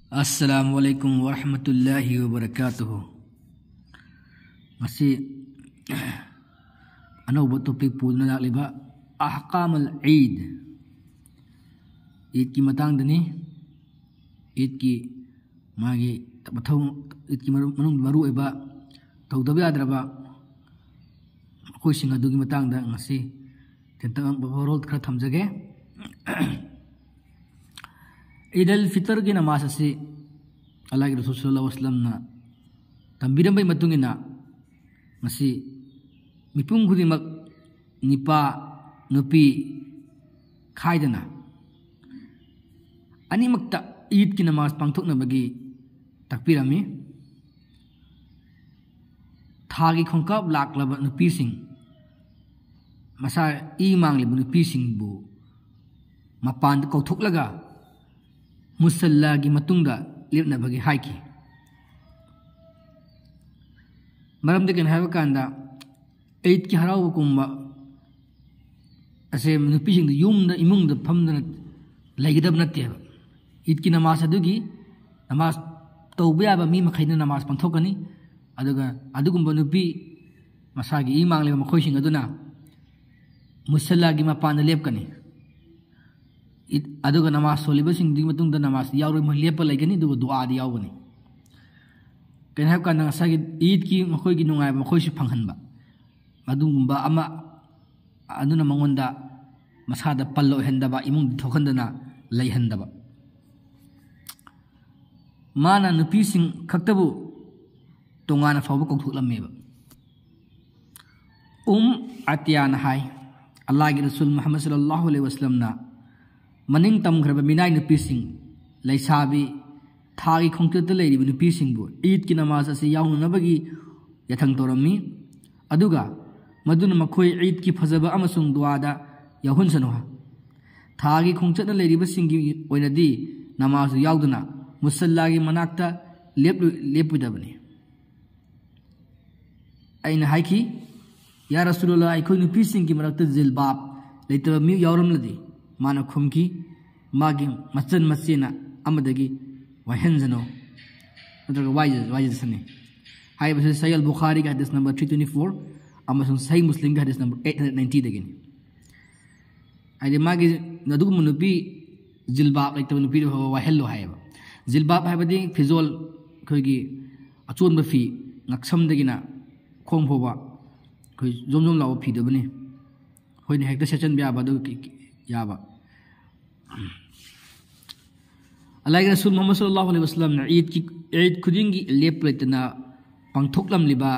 Assalamualaikum warahmatullahi wabarakatuh. Masih ano topik pun na liba ahkam al-Eid. Eid ki matang dani Eid ki magi tabathong Eid ki manung maru iba tawdabi adraba ko singa dugi matang da ngasi tentang babarol khara thamjage. Eid al-Fitr ki namaz asi Allah ki Rasul sallallahu alaihi wasallam na tambiram bai matungina masi mipung khudimak nipa nupi khaidana ani makta Eid ki namaz pangthokna bagi takpirami thagi khongkap laklaba nupi sing masa i manglibu nupi sing bu mapan kauthok musalla gi matungda lirna bagi haiki maram de ken hawa kanda Eid ki haraw kumba ase nupi sing yum da imung da phamda laigidab natte Eid ki namaz adugi namaz tawba ba mi makhaina namaz panthokani adugumba nupi masagi imang le makhoi sing aduna musalla gi mapan lepkani aduga namaz soliba sing di matung da namaz yauro mo lepa laigani du du'a di yawani ken ha kan sagi Eid ki makhoi gi nungai makhoi si phanghan ba adungumba ama aduna mangonda masada pallo henda ba imung thokhandana laihanda ba mana nupi sing khaktabu tongana fawba kokthulamme ba atiyana hai Allah gi Rasul Muhammad sallallahu alaihi wasallam na maning tamgraba minai nupi sing laisabi thagi khongketa leiribu nupi sing bu Eid ki namaz asi yauna bagi yathang torami aduga maduna makhoi Eid ki phajaba amasung duada yahun sanoha thagi khongcheta leiribu sing gi oinadi namaz yauduna musalla gi manakta lepudabani aina haiki ya Rasulullah aikhoi nupi sing gi marakta jilbab leitaba mi yauram ladi mana khumki magi machan masina amadagi wahenjano natraga wajid sani hai base Sahih al-Bukhari ka hadith number 324 amasung Sahih Muslim ka hadith number 890 dagin ai magi nadu munupi jilbab like to nupi wahello hai ba jilbab hai badi fizol khoigi achon ba fi ngaksam dagina khom phoba khoi jomjom law fi dobani hoine hekta session bya ba do yaba Allah Rasul Muhammad sallallahu alaihi wasallam na Eid khudingi lepletna pangthoklam liba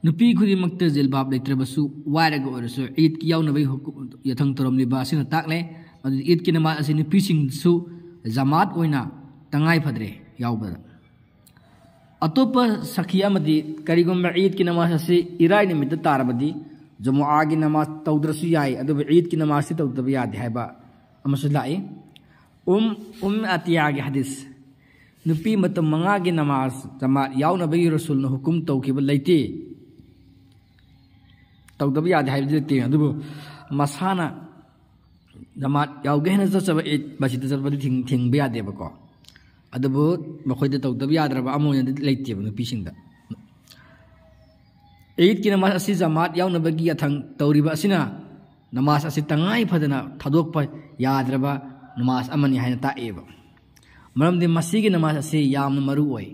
nupi khudi makta jilbab leitrabasu waraga orasu Eid ki yauna bai yathang toram liba sina takle Eid ki namaz asi nupi sing su jamaat oina tangai phadre yaubada atopa sakhiya madi karigum Eid ki namaz asi irai nimit tarabadi jumu'a ki namaz tawdrasu yai adu Eid ki namaz si tawdabi yad haiba amasulai atiya ki hadis nupi matam manga ki namaz jamaat yauna bai Rasul na hukum tawkiba laite tawdabi yad haiba te adu masana jamaat yauge na chaba Eid basita chaba thing ba yade ba ko adu makhoi da tawdabi yadraba amon laite ba nupi singda Eid ki namaz asi jamaat yauna bagi yathang tawriba asina namaz asi tangai phadana thadokpa yadraba namaz amani haina taeba maramdi masigi namaz asi yamna maru oi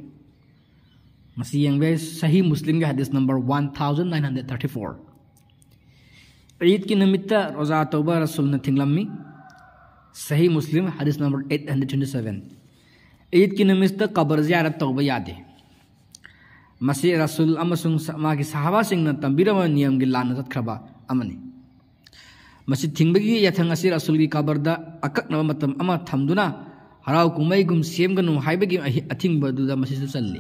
masi yangbe Sahih Muslim ga hadith number 1934 Eid ki namitta roza tauba Rasul na thinglammi Sahih Muslim hadith number 827 Eid ki namista qabr ziyarat tauba yade masi Rasul amasung magi sahaba singna tambirama niyam gi lana zatkhaba amani masi thingbagi yathang asi Rasul gi kabarda akakna matam ama thamduna harau kumai gum semganu haibagi athingba duda masi salli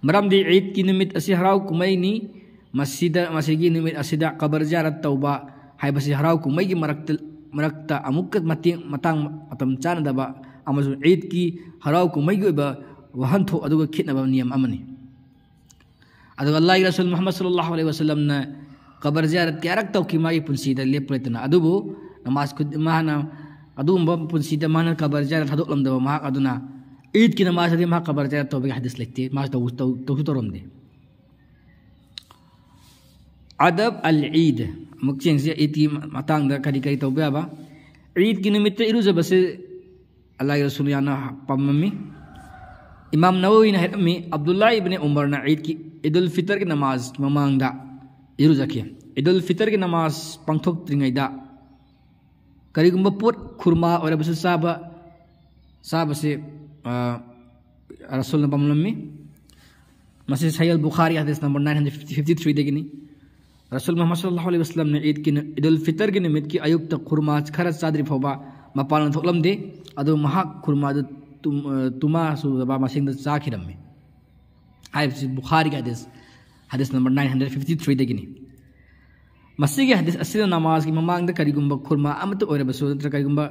maramdi Eid ki nimit asi harau kumai ni masigi nimit asida kabar ziyarat tauba haibasi harau kumai gi marakta amukkat matang matam chana daba amasu Eid ki harau kumai gi ba wahanto aduga khitnaba niyam amani adu Allah Rasul Muhammad sallallahu alaihi wasallam na kabar ziyarat ki arak tawki magi punsi da lepretna adubu namaz kud mahana adum bam punsi da mana kabar ziyarat hadok lam da mahak aduna Eid की नमाज अभी माँ cover जाए तो भी हदीस लिखती है माज तो रोम दे अदब अल ईद मुख्य ईद की मतंग करी करी तब ईद की निमित्त इरुजब से अल्लाह रसूल याना पम्मी इमाम नववी ने अब्दुल्ला इब्ने उमर ने ईद की ईदुल फितर की नमाज ममांगदा इरुजखे ईदुल फितर की नमाज पांथोक्त्रिङैदा करीगुंबा पोट खुरमा ओरबसु साब से रसूल पम्मी मसी सहीह बुखारी हदीस नंबर 953 देगिनी रसूल मोहम्मद सल्लल्लाहु अलैहि वसल्लम ने ईद की ईदुल फितर की निमित्त की अयुक्त खुरमा खर चाद्री फौबा मपान थोलमदे अदु महा खुरमा तुमा सुबा मसिंग चाखिरमे हाइबसि बुखारी हदीस नंबर 953 देगिनी मसीगी हदीस असिल नमाज की ममांग करीगुंबा खुरमा अमत ओरबसु नत्र करीगुंबा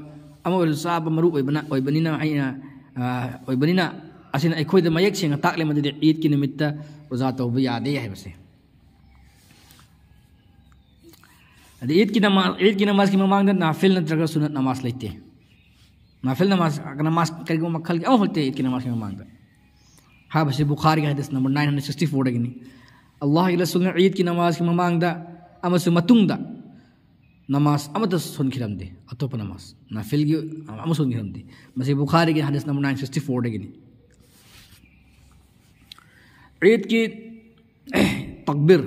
अमर साब मरु ओइबनिना ओइबनिना असिन अखोइद मयक सिंग ताकले मदे ईद की निमित्त रोजा तौबा यादे हाइबसे ईद की नमाज की ममांग नाफिल नत्रगा सुन्नत नमाज लेते नाफिल नमाज करीगुंबा मखल के होते ईद की नमाज की ममांग हाबसे बुखारी हदीस नंबर 964 देगिनी अल्लाह के रसूल ने ईद की नमाज की ममांग अमसु मतुंगदा नमाज अमत सुनखिरमदे अतोप नमाज नाफिल की अम सुनखिरमदे मसे बुखारी के हदीस नंबर 964 देगिनी ईद की तकबीर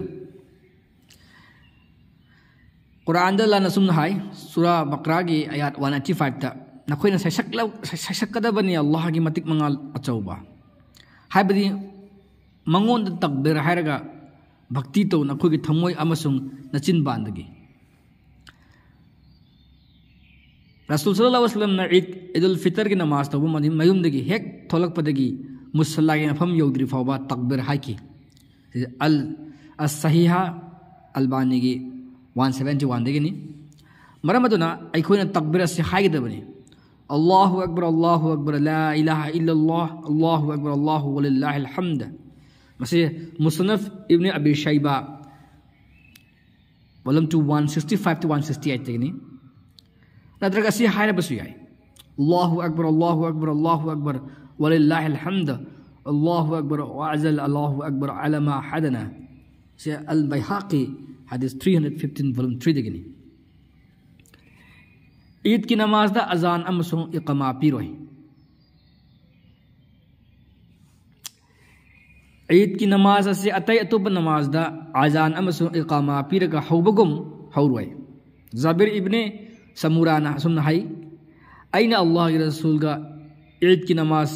कुरान दा लाना सुन हाय सूरा बकरा की आयत 185 ता नखोइना सशक्कदबनी अल्लाह की मतिक मंगाल अचौबा हायबदी मंगोन तकबीर हायरगा भक्ति तो नखोगी थमोय अमसुंग नचिन बांदगी रसूल सल्लल्लाहु अलैहि वसल्लम ने ईदुल फितर की नमाज तब मयुमदगी हेक थोलकपदगी मुसल्ला के नफम यौद्री फावबा तकबीर हाकी अल सहीहा अल्बानी की 171 देगिनी मरम अदुना अखोइना तकबीर से हाइगदबनी अल्लाहु अकबर ला इलाहा इल्लल्लाह अल्लाहु अकबर अल्लाहु वलिल्लाहिल हम्द मसे मुसन्नफ इब्ने अबी शैबा वॉल्यूम 2 165 to 168 देगिनी नत्रगा से हायरबसु याय अल्लाहु अकबर वलिल्लाहिल हम्द अल्लाहु अकबर वअजल अल्लाहु अकबर अला मा हदना से अल बैहाकी हदीस 315 वॉल्यूम 3 देगिनी ईद की नमाज दा अजान अमसुं इक़मा पीरोय ईद की नमाज से अतई अतुब नमाज दा अजान अमसुं इक़मा पीरगा हौबगुम हौरोय जाबिर इब्ने समुराना सुन हाई अइना अल्लाह के रसूल गा ईद की नमाज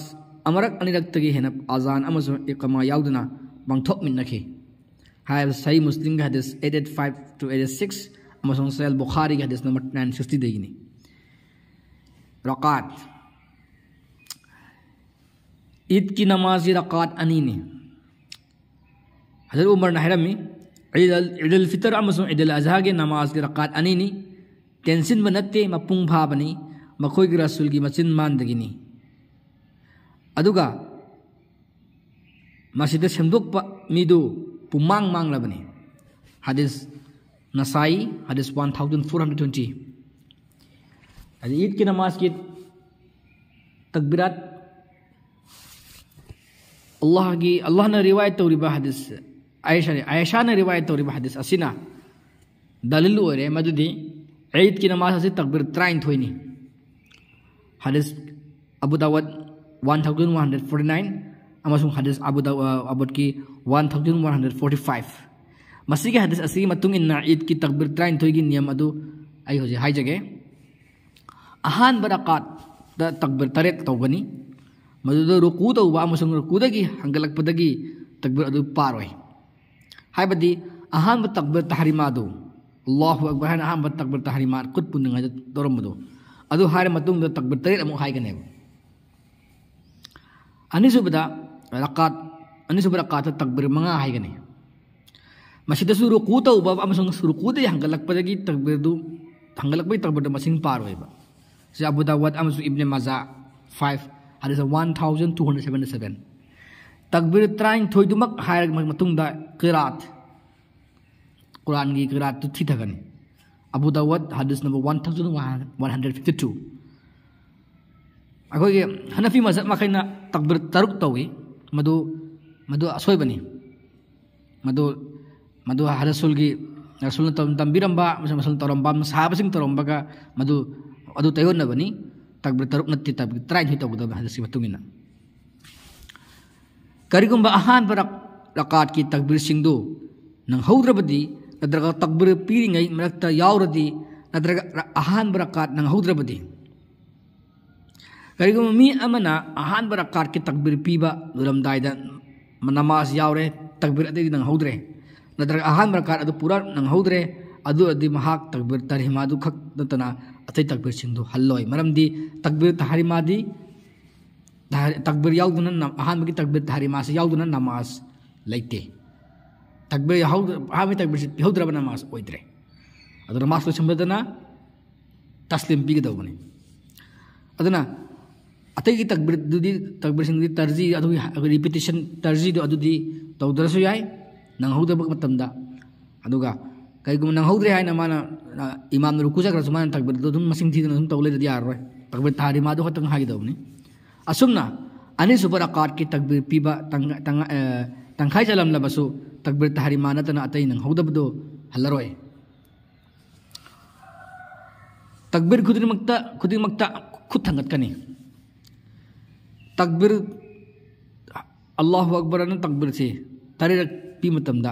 अमरक अनिरक तगी हेना अजान अमसुं इक़मा याउदना बंगथोक मिन्नखी हाय सही मुस्लिम का हदीस 885 to 86 अमसुं सहीह बुखारी का हदीस नंबर 960 देगिनी रकात ईद की नमाज रकात अनी ने हज़रत उमर नहरमी ईदुल फितर अमसुं ईदुल अज़हा के नमाज की रकात अनी ने टेंशन बनते मपुंग भाबनी मखोई की रसूल की मचिन मानदगिनी अदुगा मस्जिद सेमदोक मीदु पुमांग मांगलबनी हदीस नसाई हदीस 1420 ईद की नमाज की तकबीरात अल्लाह ने रिवायत तौरिबा हदीस आयशा ने रिवायत तौरिबा हदीस असिना दलील ओरे मदुदी ईद की नमाज से तकबीर 33 हदीस अबू दाऊद 1149 अमसुं हदीस अबूद की 1145 मसीगी हदीस असी मतुंग इन्ना ईद की तकबीर 33 की नियम अदु आई होजे हाइजगे अहान बरकात द तकबीर तरेत तौगनी मदुद रुकू तौबा अमसुं रुकूदगी हंगलकपदगी तकबीर अदु पारोय हाइबदी अहान ब तकबीर तहरीमा दु अल्लाहु अकबर हाना अहान ब तकबीर तहरीमा कुत पुनंगा दरमदो अदु हारे मतुंग द तकबीर तरेत अमु हाइगने अनिसुबदा रकात तकबीर मंगा हाइगने मसिदसु रुकू तौबा अमसुं रुकूदे हंगलकपदगी तकबीर दु हंगलकपै तकबीर मसिंग पारोयबा से अबू दाऊद अमसुं इब्ने माजा 5 हदीस 1277 तकबीर 33 दुमक हायरग मतुंगदा क़िरात कुरान की क़िरात थी थगनी अबू दाऊद हदीस नंबर 1152 ꯑꯩꯈꯣꯏꯒꯤ ꯍꯅꯐꯤ ꯃꯖꯍꯕ ꯃꯈꯩꯅ ꯇꯛꯕꯤꯔ ꯇꯔꯨꯛ ꯇꯧꯏ ꯃꯗꯨ ꯑꯁꯣꯏꯕꯅꯤ ꯃꯗꯨ ꯔꯁꯨꯜꯅ ꯇꯝꯕꯤꯔꯝꯕ ꯑꯃꯁꯨꯡ ꯔꯁꯨꯜꯅ ꯇꯧꯔꯝꯕ ꯁꯥꯍꯥꯕꯁꯤꯡ ꯇꯧꯔꯝꯕꯒ ꯑꯗꯨ ꯇꯩꯌꯣꯟꯅꯕꯅꯤ ꯇꯛꯕꯤꯔ ꯇꯔꯨꯛ ꯅꯠꯇꯦ ꯇꯛꯕꯤꯔ 19 ꯇꯧꯒꯗꯕ ꯍꯗꯤꯁꯀꯤ ꯃꯇꯨꯡ ꯏꯟꯅ ꯀꯔꯤꯒꯨꯝꯕ ꯑꯍꯥꯟꯕ ꯔꯀꯥꯠꯀꯤ ꯇꯛꯕꯤꯔꯁꯤꯡꯗꯨ ꯅꯪꯍꯧꯗ꯭ꯔꯕꯗꯤ ꯅꯠꯇ꯭ꯔꯒ ꯇꯛꯕꯤꯔ ꯄꯤꯔꯤꯉꯩ ꯃꯔꯛꯇ ꯌꯥꯎꯔꯗꯤ ꯅꯠꯇ꯭ꯔꯒ ꯑꯍꯥꯟꯕ ꯔꯀꯥꯠ ꯅꯪꯍꯧꯗ꯭ꯔꯕꯗꯤ ꯀꯔꯤꯒꯨꯝꯕ ꯃꯤ ꯑꯃꯅ ꯑꯍꯥꯟꯕ ꯔꯀꯥꯠꯀꯤ ꯇꯛꯕꯤꯔ ꯄꯤꯕ ꯂꯣꯏꯔꯝꯗꯥꯏꯗ ꯅꯃꯥꯖ ꯌꯥꯎꯔꯦ ꯇꯛꯕꯤꯔ ꯑꯇꯩꯗꯤ ꯅꯪꯍꯧꯗ꯭ꯔꯦ ꯅꯠꯇ꯭ꯔꯒ ꯑꯍꯥꯟꯕ ꯔꯀꯥꯠ ꯑꯗꯨ ꯄꯨꯔꯥ ꯅꯪꯍꯧꯗ꯭ꯔꯦ ꯑꯗꯨꯗꯤ ꯃꯍꯥꯛ ꯇꯛꯕꯤꯔ ꯇꯔꯤꯃꯥꯗꯨ ꯈꯛ ꯅꯠꯇꯅ ꯑꯇꯩ ꯇꯛꯕꯤꯔꯁꯤꯡꯗꯨ ꯍꯜꯂꯣꯏ ꯃꯔꯝꯗꯤ ꯇꯛꯕꯤꯔ ꯇꯍꯔꯤꯃꯥꯗꯤ तकबीर याउदुना अहानबगी तकबीर तहरीमासे याउदुना नमाज लेते तकबीर अहानबगी तकबीर याउद्रब नमाज ओइद्रे अदु नमाज लोसंबदना तस्लीम पीगदबने अदुना अतैगी तकबीर दुदी तकबीर सिंगदी तरजी अदु रिपीटिशन तरजी दो अदुदी तौदरसु याय नंगहौदब मतमदा अदुगा कईगुम नंगहौद्रे हायना माना इमाम रुकु जग्रसु माना तकबीर दो दुम मसिंग थीदना दुम तौलेदि याररोय तकबीर तहरीमादो खतंग हागिदबने असुमना अनिसुबर रकात की तकबीर पीबा तंखाई जलम लबसु तकबीर तहरीमा नतना अतै नंगहौदबदो हल्लरोय तकबीर खुदिमक्ता खुद थंगतकनी तकबीर अल्लाहु अकबर न तकबीर से तरीरक पी मतमदा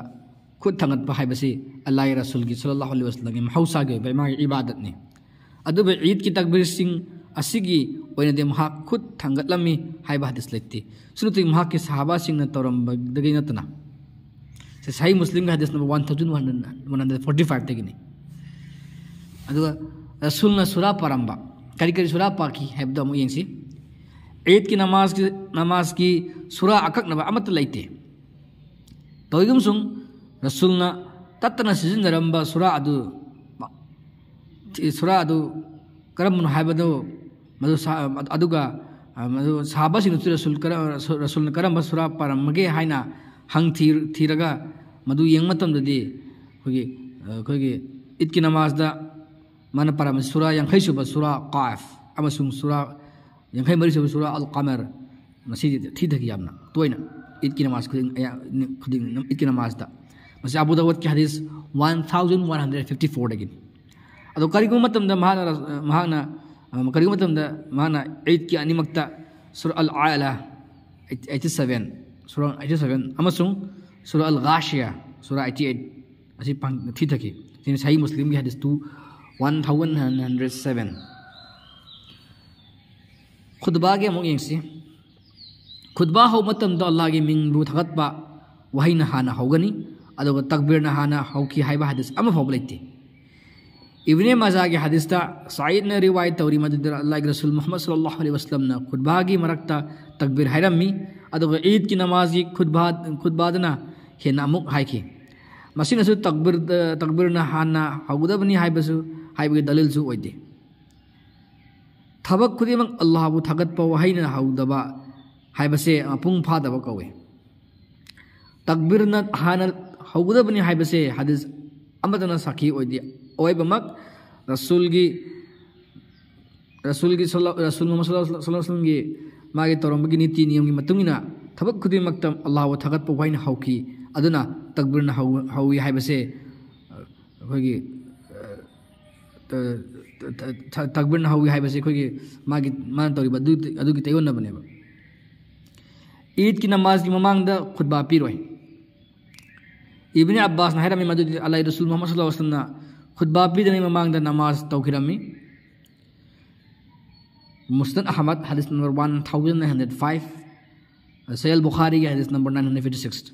खुद थंगत हाइबसे अल्लाह रसूल की सल्लल्लाहु अलैहि वसल्लम की महौसा के बेमा इबादत ने अदुब ईद की तकबीर सिंह असिगी ओइनदे महा खुद थंगतलमी हाइबा हदीस लेते सुनते महा के सहाबा सिंह न तौरमबदगी नतना से सही मुस्लिम का हदीस नंबर 1145 तगिनी अदुगा रसूल न सूरा परंबा करी सूरा पाकी हैबदा मु यंगसी ईद की नमाज की सूरा अककनबा अमत लेते तोइगम सुंग रसूल न तत्तना सिजनरंबा सूरा अदु करम हाइबदो मधु अदुगा मधु साहबासिन रसूल करम सूरा परमगे हाइना हंग थीरगा मधु यंग मतमददी खोगी ईद की नमाजदा मन परम सूरा यंखै सुब सूरा काफ अमसुंग सूरा यंखै मरि सुब सूरा अल कमर मसी थीथगी यामना तोइना ईद की नमाज खुदिंग ईद की नमाजदा मसी अबू दाऊद की हदीस 1154 दगिन अदो करिगु मतमदा महाना करिगु मतमदा महाना ईद की अनिमक्ता सूरा अल आला 87 सूरा 87 अमसुंग सूरा अल गाशिया सूरा 88 असी थीथगी जिन सही मुस्लिम की हदीस 1107 खुतबा के अमुक यंगसी खुतबा हो मतमदा अल्लाह की मिंगबु थगतबा वही हाना होगनी अदुगा तकबीर हाना हौकी हाइबा हदीस अमा फौब लेते इब्ने मजा के हदीसता साइद ने रिवायत तौरी मदद अल्लाह के रसूल मोहम्मद सल्लल्लाहु अलैहि वसल्लम ने खुतबा की मरकता तकबीर हैरमी अदुगा ईद की नमाज की खुतबादना हेना अमुक हाइकी मसिनसु तकबीर हाना हौगदबनी हाइबसु हाइबगे दलीलसु ओइदे थबक खुदिमक अल्लाहबु थगतप वहाइना हौदबा हाइबसे पुंग फादबा कवे तकबीर हाना हौगदबनी हाइबसे हदीस अमदना साखी ओइदे ओइबमक रसूल मोहम्मद सल्लल्लाहु अलैहि वसल्लम की मागे तौरमगी नीति नियम की मतुंगिना थबक खुदिमक अल्लाहबु थगतप वहाइना हौकी अदुना तकबीर हौई हाइबसे अखोगी तकबीर हौई हाइबसे अखोगी मागी मान तौरिबा अदुगी तैयोनबनेबा ईद की नमाज की ममांगदा खुतबा पीरोय इब्ने अब्बास हाइरमी मदुदी अल्लाह रसूल मोहम्मद सल्लल्लाहु अलैहि वसल्लम खुतबा पीदने ममांगदा नमाज तौखिरमी मुस्नद अहमद हदीस नंबर 1905 सहीह बुखारी की हदीस नंबर 956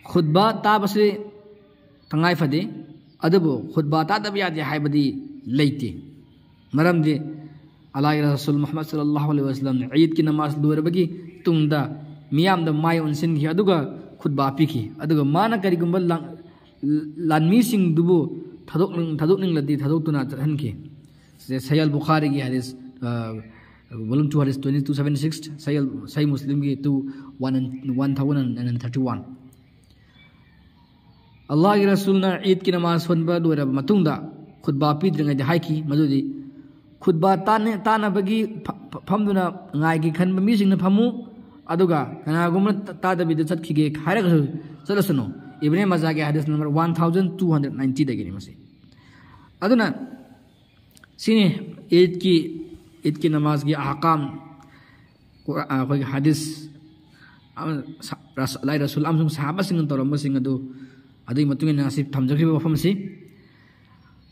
खुतबा ताबसे तंगाई फदे अदबो खुतबा तादब यादे हाइबदी लेते मरमदे अल्लाह रसूल मोहम्मद सल्लल्लाहु अलैहि वसल्लम ने ईद की नमाज लोरबगी तुंगदा मियामदा माय उनसिन की अदुगा खुतबा पीखी अदुगा माना करिगुंबा लानमी सिंह दुबो थादोकनिंगलदी थादोकतुना चहनकी सहीह बुखारी की हदीस वॉल्यूम 2 हदीस 2276 सही मुस्लिम की 1031 अल्लाह के रसूल ने ईद की नमाज होनबा लोरब मतुंगदा खुतबा पीद्रिंगै हाइकी मदुदी खुदबा तानबगी फमदुना ngaigi khanba mi singna phamu aduga kanagumna tadabi chatkhige khairaga chalasano ibne mazage hadith number 1290 dagini masi aduna sini id ki namaz gi ahkam koi hadith rasul amsung sahaba sing toram sing adu adui matungin nasib thamjaki bafam si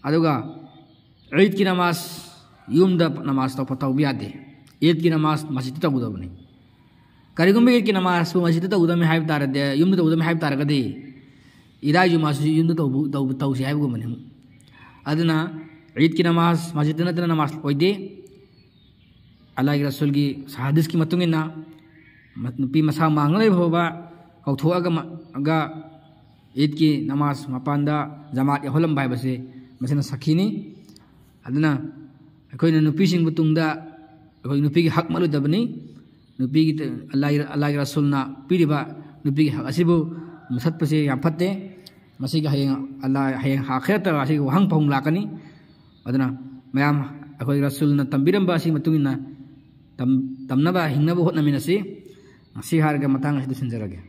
aduga eid ki namaz yumda namaz to patau biade eid ki namaz masjid ta budabni karigumbe eid ki namaz masjid ta udami haib tarade yumda udami haib taragade iraju mas yumda to tausi haib gumani aduna eid ki namaz masjid na namaz oide Allah rasul gi hadis ki matungin na nupi masa manglai bhoba kautho aga eid ki namaz mapanda jamaat ya holam bai base masina sakhini aduna akoina nupi sing butungda akoi nupi gi hak malu dabani nupi gi Allah rasulna piriba nupi gi hak asibu musat pase yam phatte masi ga hayang Allah hayang akhirat ta asi wahang paung lakani aduna mayam akoi rasulna tambiram ba si matungina tamnaba hingnaba hotnaminasi ngasi harga matang asidu sinjarage